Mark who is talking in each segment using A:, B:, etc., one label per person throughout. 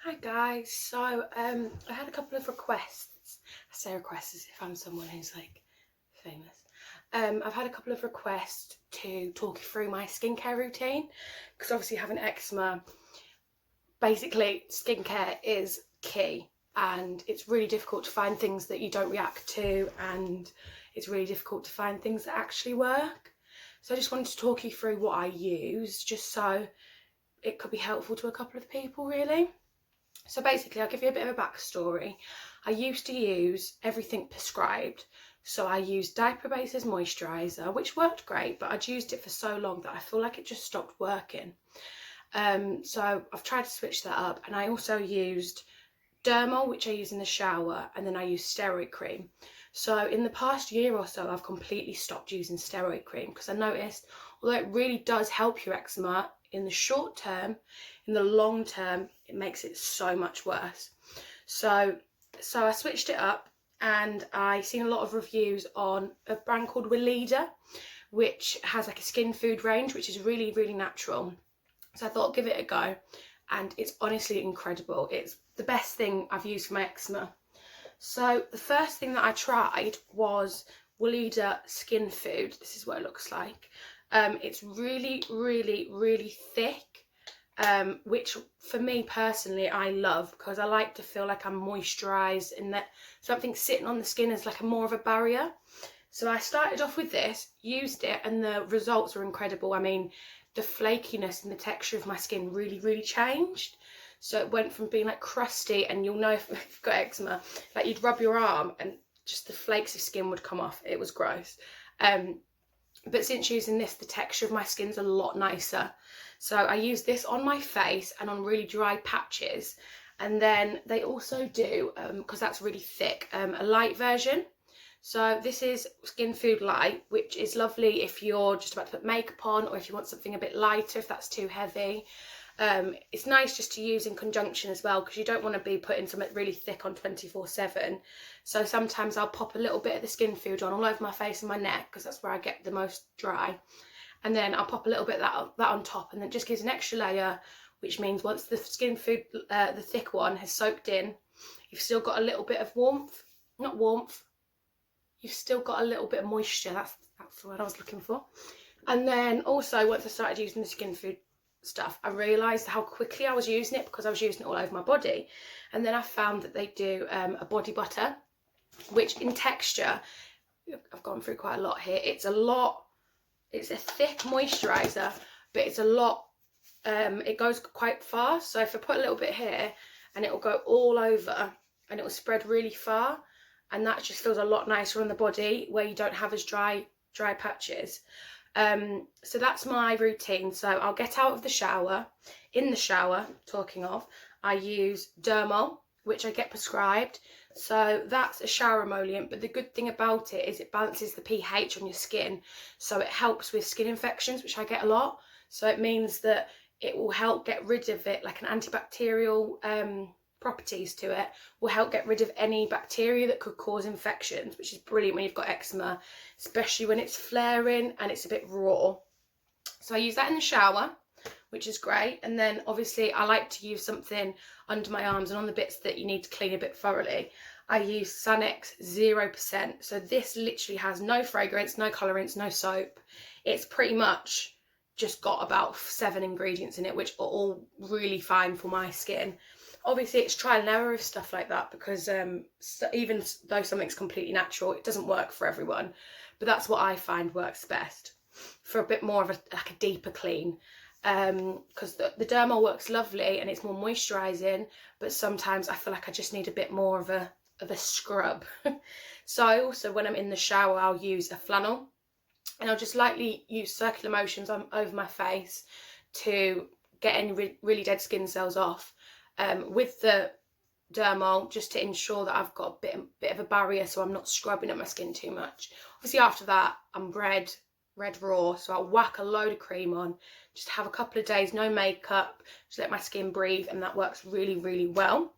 A: Hi guys, so I had a couple of requests. I say requests as if I'm someone who's like famous. I've had a couple of requests to talk you through my skincare routine because obviously having eczema, basically skincare is key and it's really difficult to find things that you don't react to, and it's really difficult to find things that actually work. So I just wanted to talk you through what I use just so it could be helpful to a couple of people really. So basically, I'll give you a bit of a backstory. I used to use everything prescribed. So I used diaper base as moisturiser, which worked great, but I'd used it for so long that I feel like it just stopped working. So I've tried to switch that up, and I also used dermal, which I use in the shower, and then I use steroid cream. So in the past year or so, I've completely stopped using steroid cream because I noticed, although it really does help your eczema in the short term, in the long term, it makes it so much worse. So I switched it up, and I seen a lot of reviews on a brand called Weleda, which has like a skin food range, which is really, really natural. So I thought, give it a go, and it's honestly incredible. It's the best thing I've used for my eczema. So the first thing that I tried was Weleda Skin Food. This is what it looks like. It's really, really, really thick, which for me personally I love because I like to feel like I'm moisturised and that something sitting on the skin is like more of a barrier. So I started off with this, used it, and the results were incredible. I mean, the flakiness and the texture of my skin really, really changed. So it went from being like crusty, and you'll know if you've got eczema, like you'd rub your arm and just the flakes of skin would come off. It was gross. But since using this, the texture of my skin's a lot nicer. So I use this on my face and on really dry patches. And then they also do, because that's really thick, a light version. So this is Skin Food Light, which is lovely if you're just about to put makeup on, or if you want something a bit lighter, if that's too heavy. It's nice just to use in conjunction as well, because you don't want to be putting something really thick on 24/7. So sometimes I'll pop a little bit of the Skin Food on all over my face and my neck, because that's where I get the most dry. And then I'll pop a little bit of that on top, and then it just gives an extra layer, which means once the Skin Food, the thick one, has soaked in, you've still got a little bit of warmth. Not warmth. You've still got a little bit of moisture. That's the word I was looking for. And then also, once I started using the Skin Food stuff, I realised how quickly I was using it because I was using it all over my body. And then I found that they do a body butter, which in texture, I've gone through quite a lot here. It's a thick moisturiser, but it's a lot, it goes quite fast. So if I put a little bit here, and it will go all over, and it will spread really far. And that just feels a lot nicer on the body, where you don't have as dry patches. So that's my routine. So I'll get out of the shower. In the shower, talking of, I use dermal, which I get prescribed. So that's a shower emollient, but the good thing about it is it balances the pH on your skin. So it helps with skin infections, which I get a lot. So it means that it will help get rid of it, like an antibacterial properties to it, will help get rid of any bacteria that could cause infections, which is brilliant when you've got eczema, especially when it's flaring and it's a bit raw. So I use that in the shower, which is great. And then obviously I like to use something under my arms and on the bits that you need to clean a bit thoroughly. I use Sanex 0%. So this literally has no fragrance, no colorants, no soap. It's pretty much just got about 7 ingredients in it, which are all really fine for my skin. Obviously, it's trial and error of stuff like that, because even though something's completely natural, it doesn't work for everyone. But that's what I find works best for a bit more of a deeper clean. Because the dermal works lovely and it's more moisturising, but sometimes I feel like I just need a bit more of a scrub. So I also, when I'm in the shower, I'll use a flannel, and I'll just lightly use circular motions over my face to get any really dead skin cells off. With the dermal, just to ensure that I've got a bit of a barrier, so I'm not scrubbing at my skin too much. Obviously after that, I'm red raw, so I'll whack a load of cream on, just have a couple of days, no makeup, just let my skin breathe, and that works really, really well.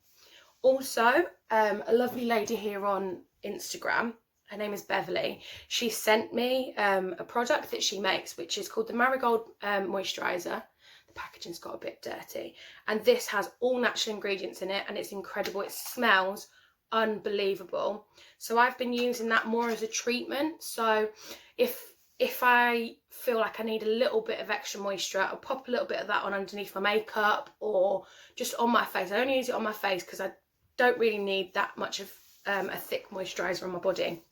A: Also, a lovely lady here on Instagram, her name is Beverly, she sent me a product that she makes, which is called the Marigold Moisturiser. the packaging's got a bit dirty. And this has all natural ingredients in it, and it's incredible. It smells unbelievable. So I've been using that more as a treatment. So if I feel like I need a little bit of extra moisture, I'll pop a little bit of that on underneath my makeup or just on my face. I only use it on my face because I don't really need that much of a thick moisturiser on my body.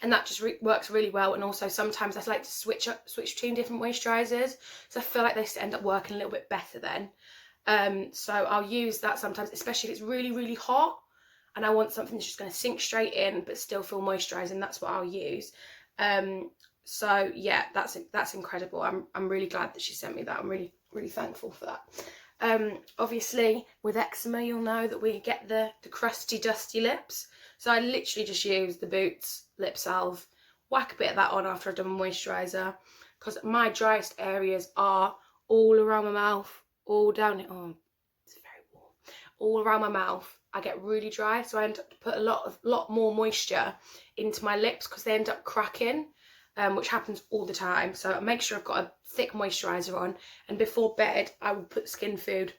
A: And that just works really well. And also sometimes I like to switch between different moisturisers, so I feel like they end up working a little bit better then. So I'll use that sometimes, especially if it's really, really hot and I want something that's just going to sink straight in but still feel moisturising. That's what I'll use. So yeah, that's incredible. I'm really glad that she sent me that. I'm really, really thankful for that. Obviously with eczema, you'll know that we get the crusty, dusty lips. So I literally just use the Boots lip salve, whack a bit of that on after I've done my moisturiser, because my driest areas are all around my mouth, all down it. Oh, it's very warm. All around my mouth, I get really dry, so I end up to put a lot more moisture into my lips because they end up cracking, which happens all the time. So I make sure I've got a thick moisturiser on, and before bed I will put Skin Food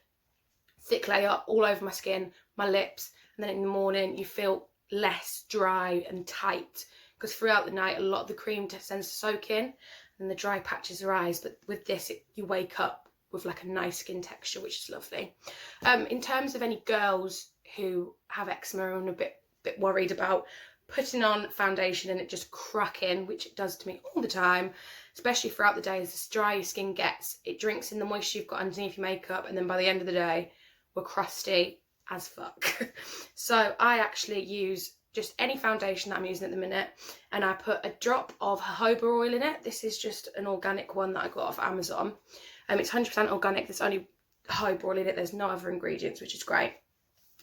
A: thick layer all over my skin, my lips, and then in the morning you feel less dry and tight, because throughout the night a lot of the cream tends to soak in and the dry patches arise. But with this, you wake up with like a nice skin texture, which is lovely. In terms of any girls who have eczema and are a bit worried about putting on foundation and it just cracking, which it does to me all the time, especially throughout the day, as dry your skin gets, it drinks in the moisture you've got underneath your makeup, and then by the end of the day we're crusty as fuck. So I actually use just any foundation that I'm using at the minute, and I put a drop of jojoba oil in it. This is just an organic one that I got off Amazon. It's 100% organic. There's only jojoba oil in it. There's no other ingredients, which is great.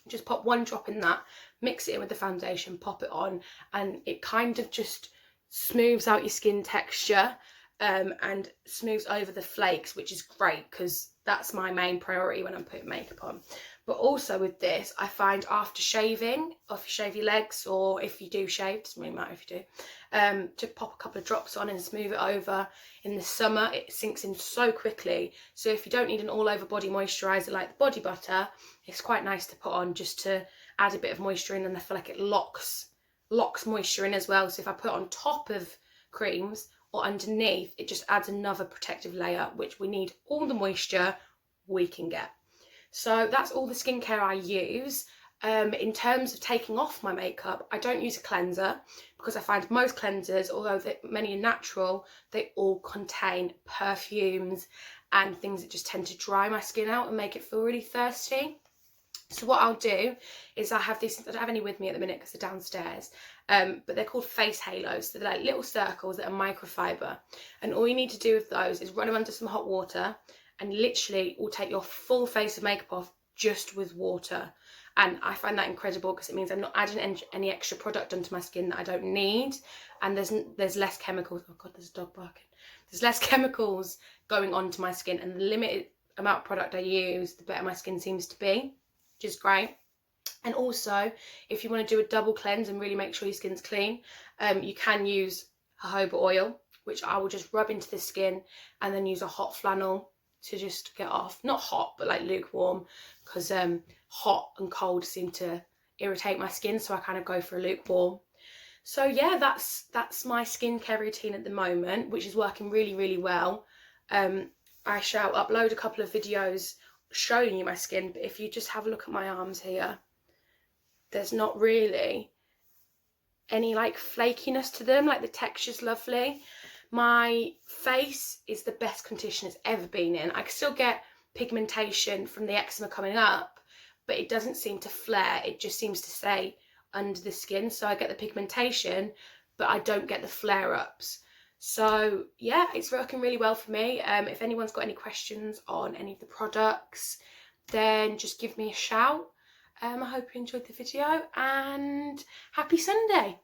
A: Just pop one drop in that, mix it in with the foundation, pop it on, and it kind of just smooths out your skin texture and smooths over the flakes, which is great because that's my main priority when I'm putting makeup on. But also with this, I find after shaving, or if you shave your legs, or if you do shave, doesn't really matter if you do, to pop a couple of drops on and smooth it over. In the summer, it sinks in so quickly. So if you don't need an all over body moisturiser like the body butter, it's quite nice to put on just to add a bit of moisture in, and I feel like it locks moisture in as well. So if I put it on top of creams or underneath, it just adds another protective layer, which we need all the moisture we can get. So that's all the skincare I use. In terms of taking off my makeup, I don't use a cleanser because I find most cleansers, although many are natural, they all contain perfumes and things that just tend to dry my skin out and make it feel really thirsty. So what I'll do is I have these, I don't have any with me at the minute because they're downstairs, but they're called face halos. So they're like little circles that are microfiber, and all you need to do with those is run them under some hot water, and literally will take your full face of makeup off just with water. And I find that incredible because it means I'm not adding any extra product onto my skin that I don't need, and there's less chemicals. Oh god, there's a dog barking. There's less chemicals going onto my skin, and the limited amount of product I use, the better my skin seems to be, which is great. And also, if you want to do a double cleanse and really make sure your skin's clean, you can use jojoba oil, which I will just rub into the skin and then use a hot flannel to just get off. Not hot, but like lukewarm, because hot and cold seem to irritate my skin, so I kind of go for a lukewarm. So yeah, that's my skincare routine at the moment, which is working really, really well. I shall upload a couple of videos showing you my skin, but if you just have a look at my arms here, there's not really any like flakiness to them, like the texture's lovely. My face is the best condition it's ever been in. I can still get pigmentation from the eczema coming up, but it doesn't seem to flare. It just seems to stay under the skin. So I get the pigmentation, but I don't get the flare-ups. So yeah, it's working really well for me. If anyone's got any questions on any of the products, then just give me a shout. I hope you enjoyed the video, and happy Sunday.